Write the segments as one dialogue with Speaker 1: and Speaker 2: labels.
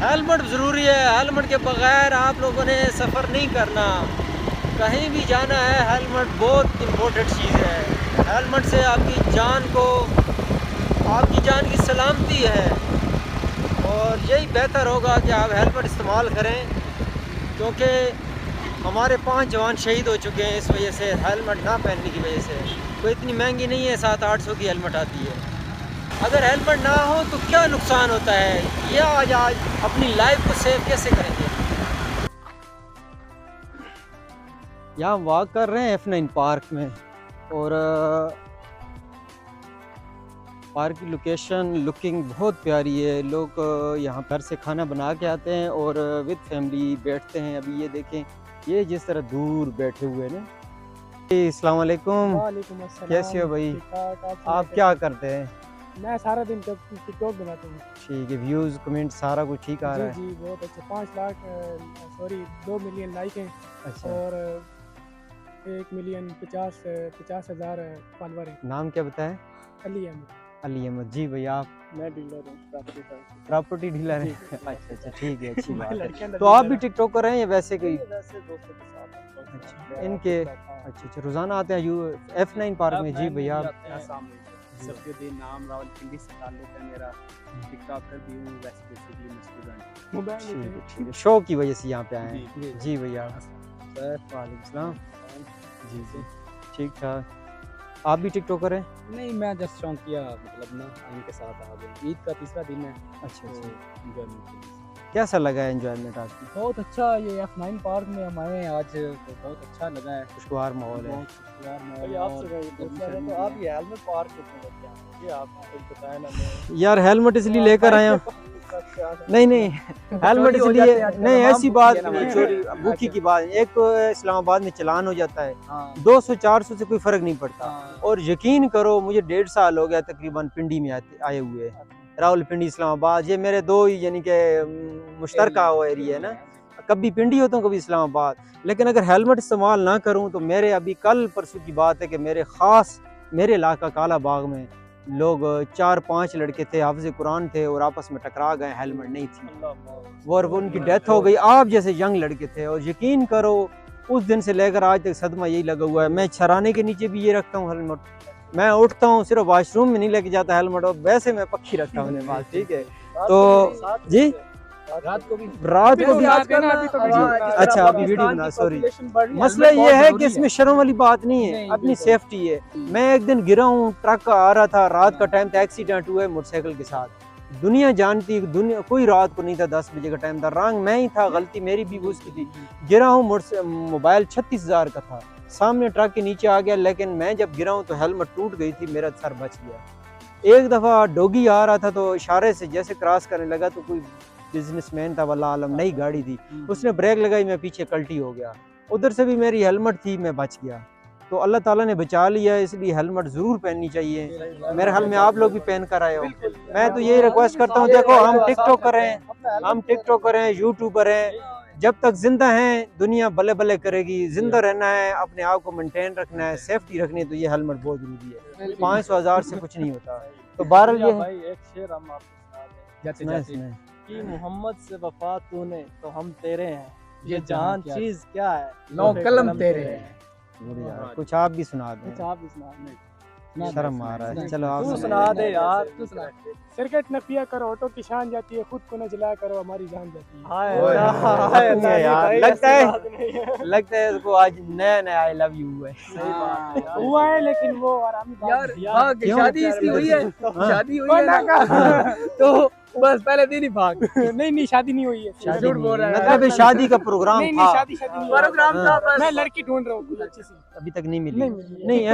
Speaker 1: Helmet ज़रूरी है। Helmet के बगैर आप लोगों ने सफ़र नहीं करना। कहीं भी जाना है हेलमेट बहुत इम्पोर्टेंट चीज़ है। हेलमेट से आपकी जान की सलामती है और यही बेहतर होगा कि आप हेलमेट इस्तेमाल करें, क्योंकि हमारे 5 जवान शहीद हो चुके हैं इस वजह से, हेलमेट ना पहनने की वजह से। कोई इतनी महंगी नहीं है, 700-800 की हेलमेट आती है। अगर हेलमेट ना हो तो क्या नुकसान होता है, यह आज अपनी लाइफ को सेव कैसे करेंगे। यहाँ वॉक कर रहे हैं F9 पार्क में, और पार्क की लोकेशन लुकिंग बहुत प्यारी है। लोग यहाँ घर से खाना बना के आते हैं और विद फैमिली बैठते हैं। अभी ये देखें, ये जिस तरह दूर बैठे हुए हैं ना। अस्सलाम वालेकुम।
Speaker 2: वालेकुम अस्सलाम।
Speaker 1: कैसे हो भाई? आप क्या करते हैं?
Speaker 2: मैं सारा दिन टिकटॉक बनाता हूँ।
Speaker 1: ठीक है, व्यूज़ कमेंट सारा कुछ ठीक आ रहा है?
Speaker 2: जी बहुत अच्छे। 2 मिलियन लाइक हैं।
Speaker 1: अच्छा,
Speaker 2: और 1,50,000 फॉलोवर हैं।
Speaker 1: नाम क्या बताएं?
Speaker 2: अली अहमद।
Speaker 1: अली अहमद जी। भैया आप?
Speaker 2: मैं डीलर हूँ,
Speaker 1: प्रॉपर्टी डीलर है। अच्छा ठीक है, अच्छी बात है।
Speaker 2: लड़कियां
Speaker 1: तो आप भी टिकटॉकर हैं या वैसे कोई?
Speaker 2: वैसे दोस्तों के साथ।
Speaker 1: अच्छा, इनके अच्छा रोजाना आते हैं F9 पार्क में? जी भैया आप?
Speaker 3: सफीउद्दीन नाम, रावलपिंडी से ताल्लुक है मेरा। टिकटॉकर भी हूँ, वैसे बेसिकली मैं स्टूडेंट।
Speaker 1: ठीक है, शो की वजह से यहाँ पे आए हैं। जी भैया। वालेकुम सलाम। जी ठीक ठाक। आप भी टिकटॉकर हैं?
Speaker 3: नहीं, मैं जस्ट शौकिया मतलब ना इनके साथ आ गए। ईद का तीसरा दिन है।
Speaker 1: अच्छा
Speaker 3: तो एंजॉयमेंट के लिए।
Speaker 1: कैसा लगा है एंजॉयमेंट आपकी?
Speaker 3: बहुत अच्छा। ये F9 पार्क में हम आए हैं आज, तो बहुत अच्छा लगा है।
Speaker 1: खुशगवार माहौल है।
Speaker 3: बहुत खुशगवार माहौल है।
Speaker 2: तो आप ये हेलमेट पार्क ये आप बताया ना।
Speaker 1: यार हेलमेट इसलिए लेकर आया हूँ। नहीं हेलमेट इसलिए नहीं, ऐसी बात नहीं, चोरी भूखी की बात। एक तो इस्लामाबाद में चलान हो जाता है, 200-400 से कोई फर्क नहीं पड़ता। और यकीन करो, मुझे 1.5 साल हो गया तकरीबन पिंडी में आए हुए। रावलपिंडी इस्लामाबाद, ये मेरे दो ही यानी कि मुश्तरका वो एरिया है ना। कभी पिंडी होता हूँ, कभी इस्लामाबाद। लेकिन अगर हेलमेट इस्तेमाल ना करूँ तो मेरे अभी कल परसों की बात है कि मेरे इलाका काला बाग में लोग 4-5 लड़के थे, हाफिज़ कुरान थे, और आपस में टकरा गए, हेलमेट नहीं थी और वो उनकी डेथ हो गई। आप जैसे यंग लड़के थे, और यकीन करो उस दिन से लेकर आज तक सदमा यही लगा हुआ है। मैं छराने के नीचे भी ये रखता हूँ हेलमेट। मैं उठता हूँ, सिर्फ वॉशरूम में नहीं लेके जाता हेलमेट, और वैसे मैं पक्की रखता हूँ अपने पास। ठीक है, तो जी रात को भी अच्छा अभी वीडियो बना। सॉरी, मसला ये है कि इसमें शर्म वाली बात नहीं है, अपनी सेफ्टी है। मैं एक दिन गिरा हूँ, ट्रक आ रहा था, रात का टाइम था, एक्सीडेंट हुआ है मोटरसाइकिल के साथ। दुनिया जानती, दुनिया कोई रात को नहीं था, 10 बजे का टाइम था, रंग मैं ही था, गलती मेरी भी उसकी थी। गिरा हूँ, मोबाइल 36,000 का था, सामने ट्रक के नीचे आ गया। लेकिन मैं जब गिरा हूँ तो हेलमेट टूट गई थी, मेरा सर बच गया। एक दफ़ा डोगी आ रहा था तो इशारे से जैसे क्रॉस करने लगा, तो कोई बिजनेसमैन था, वल्लाह आलम, नई गाड़ी थी, उसने ब्रेक लगाई, मैं पीछे कल्टी हो गया। उधर से भी मेरी हेलमेट थी, मैं बच गया। तो अल्लाह ताला ने बचा लिया, इसलिए हेलमेट ज़रूर पहननी चाहिए। मेरे ख्याल में आप लोग भी पहन कर आए हो। मैं तो यही रिक्वेस्ट करता हूँ, देखो हम टिकटॉकर हैं, यूट्यूबर हैं। जब तक जिंदा हैं दुनिया बल्ले बल्ले करेगी। जिंदा रहना है, अपने आप को मेंटेन रखना है, सेफ्टी रखनी है, तो ये हेलमेट बहुत जरूरी है। 500,000 से कुछ नहीं होता। तो बहरहाल ये
Speaker 4: भाई एक शेर हम आपको कि मोहम्मद से वफा तूने तो हम तेरे हैं, ये जान चीज क्या है,
Speaker 3: नौ कलम तेरे हैं।
Speaker 1: कुछ आप भी सुना दें। शर्म आ रहा है, चलो आप
Speaker 4: तू सुना दे यार।
Speaker 2: सिरकट न पिया करो, ऑटो की शान जाती है, खुद को न जलाया करो, हमारी जान जाती है।
Speaker 1: हाय यार, लगता है उसको आज नया आई लव यू
Speaker 2: हुआ है, लेकिन वो आरामी
Speaker 3: यार शादी इसकी हुई है, शादी हुई है तो बस पहले दिन ही भाग।
Speaker 2: नहीं शादी नहीं हुई है, झूठ बोल रहा है।
Speaker 1: मतलब शादी का प्रोग्राम
Speaker 2: नहीं
Speaker 1: था।
Speaker 2: शादी
Speaker 3: प्रोग्राम था,
Speaker 2: मैं लड़की ढूंढ रहा हूँ अच्छी सी,
Speaker 1: अभी तक नहीं मिली।
Speaker 2: नहीं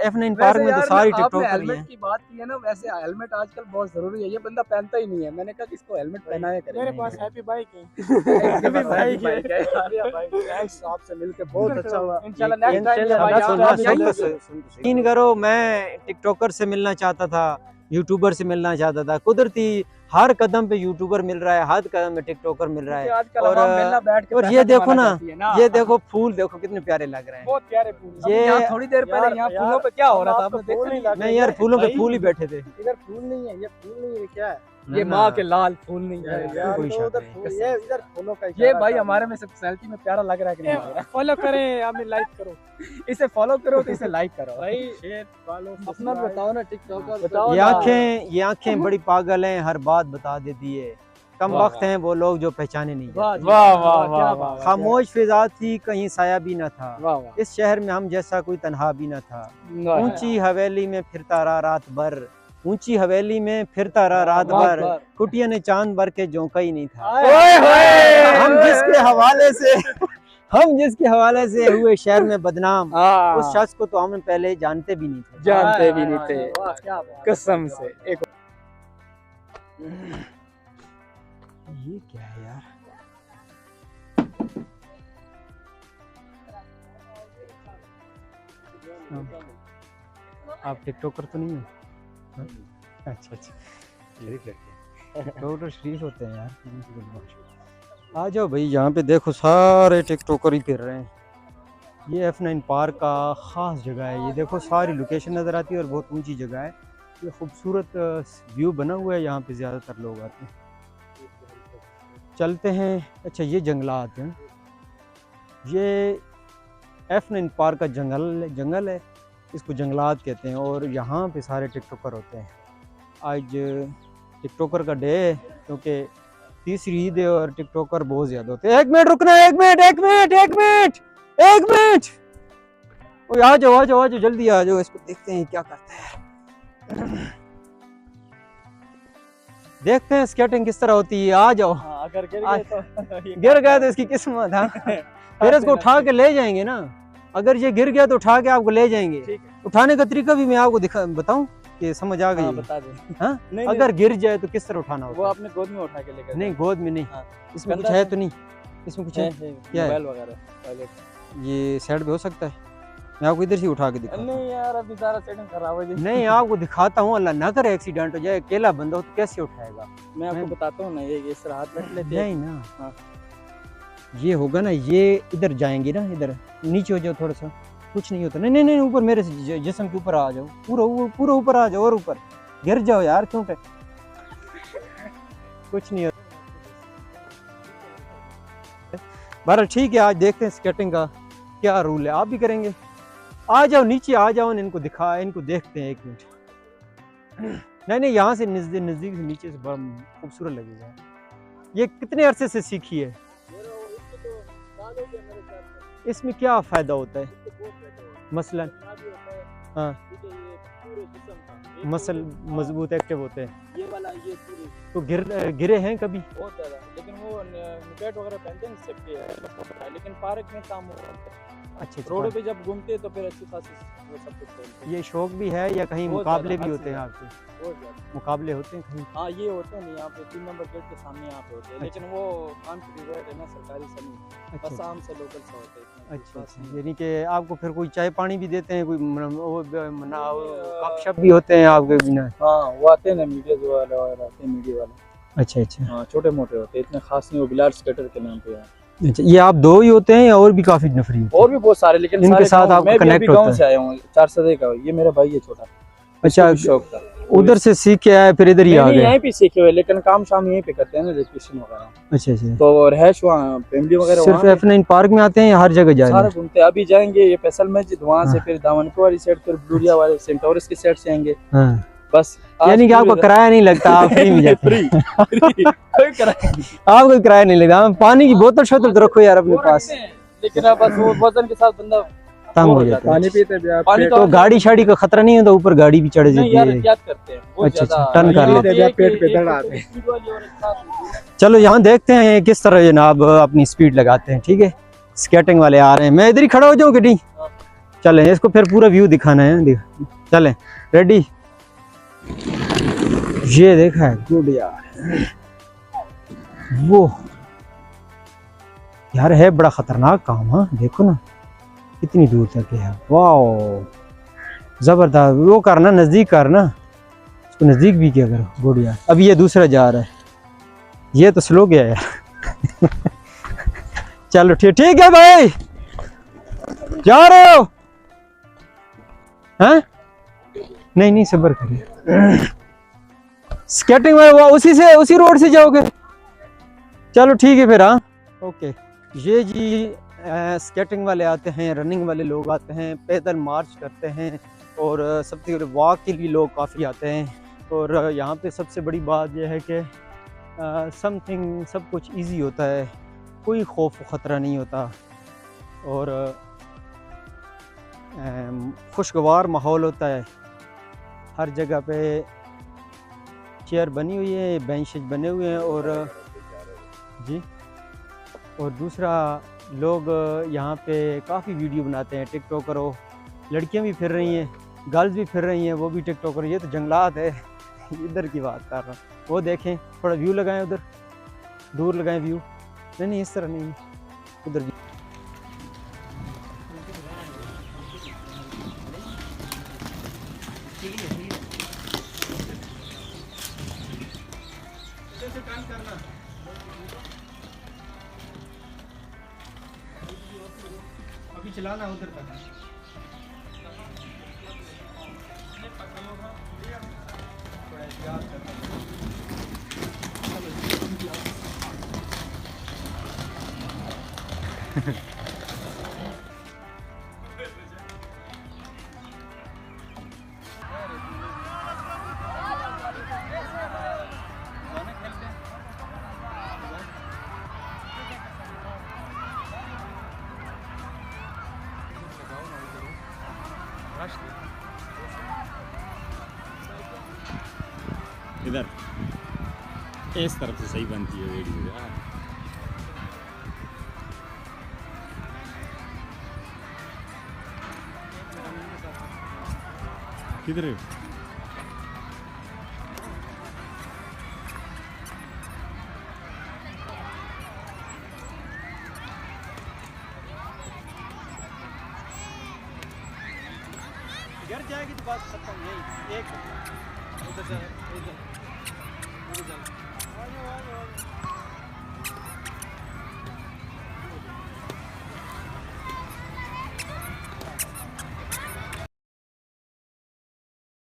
Speaker 1: F9 पार्क में तो सारी टिकटॉकर ही
Speaker 3: हेलमेट
Speaker 1: हैं।
Speaker 3: की बात की है ना, वैसे हेलमेट आजकल बहुत जरूरी है। ये बंदा पहनता ही नहीं है, मैंने कहा इसको हेलमेट पहनाया करे।
Speaker 2: मेरे पास हैप्पी बाइक है।
Speaker 3: थैंक्स, आपसे मिलकर बहुत अच्छा हुआ।
Speaker 2: इंशाल्लाह नेक्स्ट टाइम
Speaker 1: यकीन करो, मैं टिकटॉकर से मिलना चाहता था, यूट्यूबर से मिलना चाहता था। कुदरती हर कदम पे यूट्यूबर मिल रहा है, हर कदम में टिकटॉकर मिल रहा है। और ये देखो ना, ये देखो फूल देखो कितने प्यारे लग रहे हैं।
Speaker 2: बहुत प्यारे फूल।
Speaker 1: ये
Speaker 3: थोड़ी देर पहले यहाँ फूलों पे क्या हो रहा था आपने देखा?
Speaker 1: नहीं यार, फूलों पे फूल ही बैठे थे।
Speaker 3: इधर फूल नहीं है, ये फूल नहीं है, क्या है?
Speaker 4: ये माँ के लाल फूल नहीं है
Speaker 1: यार, कोई शक नहीं।
Speaker 4: ये इधर फूलों का ये भाई हमारे में से पर्सनैलिटी में प्यारा लग रहा है कि नहीं लग रहा?
Speaker 2: फॉलो करें, हमें लाइक करो।
Speaker 4: इसे फॉलो करो तो इसे लाइक करो
Speaker 2: भाई
Speaker 3: शेयर फॉलो
Speaker 4: अपना बताओ ना टिकटॉकर
Speaker 1: ये आंखें बड़ी पागल हैं, हर बात बता देती है। कम
Speaker 4: वाह,
Speaker 1: वक्त हैं वो लोग जो पहचाने नहीं जाते।
Speaker 4: वाह वाह वाह वाह
Speaker 1: खामोश फिजा थी, कहीं साया भी न था।
Speaker 4: वाह वाह
Speaker 1: इस शहर में हम जैसा कोई तन्हा भी न था। ऊंची हवेली में फिरता रहा रात भर, ऊंची हवेली में फिरता रहा रात भर, कुटिया ने चांद भर के झोंका ही नहीं था। हम जिसके हवाले से हुए शहर में बदनाम, उस शख्स को तो हम पहले जानते भी नहीं थे।
Speaker 4: जानते भी नहीं थे कसम से। एक
Speaker 1: ये क्या है यार? आप टिकटॉकर तो नहीं हो? अच्छा टिकटॉकर शरीफ होते हैं यार। आ जाओ भाई, यहाँ पे देखो सारे टिकटॉकर ही फिर रहे हैं। ये F9 पार्क का ख़ास जगह है। ये देखो सारी लोकेशन नज़र आती है और बहुत ऊंची जगह है। ये खूबसूरत व्यू बना हुआ है, यहाँ पे ज़्यादातर लोग आते हैं। चलते हैं। अच्छा ये जंगलात हैं, ये F9 पार्क का जंगल है, इसको जंगलात कहते हैं। और यहाँ पे सारे टिकटॉकर होते हैं। आज टिकटॉकर का डे है क्योंकि तीसरी ईद है और टिकटॉकर बहुत ज़्यादा होते हैं। 1 मिनट रुकना, 1 मिनट। ओ आ जाओ जल्दी आ जाओ, इसको देखते हैं क्या करता है। देखते हैं स्केटिंग किस तरह होती है। आ जाओ।
Speaker 4: अगर
Speaker 1: गिर गया तो इसकी किस्मत है। फिर इसको उठा के ले जाएंगे ना। अगर ये गिर गया तो उठा के आपको ले जाएंगे। उठाने का तरीका भी मैं आपको बताऊं कि समझ आ गई?
Speaker 4: बता दे।
Speaker 1: हाँ? अगर गिर जाए तो किस तरह उठाना होगा?
Speaker 4: वो आपने गोद में उठा के लेकर? नहीं,
Speaker 1: गोद में नहीं। इसमें कुछ है तो नहीं? इसमें कुछ है? क्या है? ये साइड पे हो सकता है? मैं आपको इधर से उठा के दिखाता हूं।
Speaker 4: नहीं यार, अभी सारा सेटिंग खराब है।
Speaker 1: नहीं, आपको दिखाता हूँ। अल्लाह ना करे एक्सीडेंट हो जाए, अकेला बंदा हो तो कैसे उठाएगा?
Speaker 4: मैं आपको बताता हूँ ना, ये इस तरह हाथ रख लेते
Speaker 1: नहीं ना। ये होगा ना, ये इधर जाएंगे ना, इधर नीचे हो जाओ थोड़ा सा, कुछ नहीं होता। नहीं ऊपर मेरे से जिस्म के ऊपर आ जाओ, पूरा ऊपर आ जाओ और ऊपर गिर जाओ यार, क्यों पे कुछ नहीं होता। बहरहाल ठीक है, आज देखते हैं स्केटिंग का क्या रूल है। आप भी करेंगे? आ जाओ नीचे, आ जाओ, इनको देखते हैं 1 मिनट। नहीं यहाँ से नजदीक से नीचे से बड़ा खूबसूरत लगेगा। ये कितने अरसे से सीखी है? इसमें क्या फायदा होता है? मसलन हाँ, मसल मजबूत एक्टिव होते हैं।
Speaker 4: ये वाला ये पूरी
Speaker 1: तो गिरे हैं कभी?
Speaker 4: बहुत ज़्यादा, लेकिन वो निकेट वगैरह पहनते हैं सेफ्टी है, लेकिन पार्क में काम हो रहा है।
Speaker 1: अच्छा,
Speaker 4: रोड पे जब घूमते हैं तो फिर अच्छी खासी वो सब कुछ पहनते हैं।
Speaker 1: ये शौक भी है या कहीं मुकाबले भी होते हैं आपके?
Speaker 4: बहुत ज़्यादा
Speaker 1: मुकाबले होते हैं कहीं?
Speaker 4: हाँ, ये होते हैं यहाँ पे 3 नंबर गेट के सामने यहाँ पे होते हैं। लेकिन वो काम रिवर्ट है ना, सरकारी से नहीं, बस आम से लोकल से होते हैं।
Speaker 1: अच्छा, यानी कि आपको फिर कोई चाय पानी भी देते हैं, कोई गपशप भी होते हैं आपके बिना?
Speaker 4: हाँ, वो आते हैं ना मीडिया वाले आते हैं, मीडिया वाले।
Speaker 1: अच्छा
Speaker 4: हाँ, छोटे मोटे होते हैं, इतने खास नहीं। वो बिलाल स्केटर के नाम पे है।
Speaker 1: अच्छा, ये आप 2 ही होते हैं या और भी काफी नफरी होते हैं?
Speaker 4: और भी बहुत सारे, लेकिन
Speaker 1: इनके साथ आप कनेक्ट
Speaker 4: गाँव से आया हूँ, 4 सदे का। ये मेरा भाई है छोटा।
Speaker 1: अच्छा,
Speaker 4: शौक था,
Speaker 1: उधर से सीख के आए फिर इधर ही आ गए?
Speaker 4: यहीं पे सीखे हुए, लेकिन काम शाम यहीं पे करते हैं ना, इलेक्ट्रिशियन वगैरह।
Speaker 1: अच्छा,
Speaker 4: तो रहश वहाँ फैमिली वगैरह
Speaker 1: सिर्फ F9 पार्क में आते हैं या हर जगह जाए?
Speaker 4: सारे घूमते हैं। अभी जाएंगे ये फैसल मस्जिद, वहाँ से फिर दामनपुर वाली साइड, फिर ब्लूरिया वाले सेंटोरस की साइड से आएंगे। बस,
Speaker 1: यानी कि आपको किराया नहीं लगता, आप फ्री में जाते हैं? आपको किराया नहीं लगता। पानी की बोतल शोतल तो रखो यार अपने पास,
Speaker 4: लेकिन अब बस वो वजन के साथ बंदा
Speaker 1: तंग हो जाता है।
Speaker 2: पानी पीते हैं
Speaker 1: तो गाड़ी शाड़ी का खतरा नहीं होता? ऊपर गाड़ी भी चढ़ जाती है? अच्छा, टर्न कर लेते हैं,
Speaker 2: पेट पे दर्द आते हैं।
Speaker 1: चलो यहाँ देखते हैं किस तरह जनाब अपनी स्पीड लगाते हैं। ठीक है, स्केटिंग वाले आ रहे हैं। मैं इधर ही खड़ा हो जाऊँ गड्डी? चलें, इसको फिर पूरा व्यू दिखाना है। चलें, रेडी? ये देखा है, गुड यार। वो यार है बड़ा खतरनाक काम। हाँ देखो ना कितनी दूर तक है। वाह जबरदस्त। वो करना, नजदीक करना, इसको नजदीक भी किया करो। गुड यार। अभी ये दूसरा जा रहा है, ये तो स्लो गया यार। चलो ठीक है भाई, जा रहे हो? हैं? नहीं सब्र करिए। स्केटिंग में वो उसी रोड से जाओगे? चलो ठीक है फिर। हाँ ओके। ये जी स्केटिंग वाले आते हैं, रनिंग वाले लोग आते हैं, पैदल मार्च करते हैं, और सबसे वॉक के लिए लोग काफ़ी आते हैं। और यहाँ पे सबसे बड़ी बात यह है कि समथिंग सब कुछ इजी होता है, कोई खौफ ख़तरा नहीं होता, और खुशगवार माहौल होता है। हर जगह पे चेयर बनी हुई है, बेंचेज बने हुए हैं, और जी, और दूसरा लोग यहाँ पे काफ़ी वीडियो बनाते हैं, टिकटॉकर हो, लड़कियाँ भी फिर रही हैं, गर्ल्स भी फिर रही हैं, वो भी टिकटॉकर। ये तो जंगलात है इधर की बात कर रहा हूँ। वो देखें, थोड़ा व्यू लगाएं, उधर दूर लगाएं व्यू। नहीं इस तरह नहीं, उधर अभी चलाना उधर तक।
Speaker 5: इधर इस तरफ से सही बनती है वीडियो यार। किधर है?
Speaker 1: गिर जाएगी तो बात खत्म। यही एक उधर जा, उधर जा।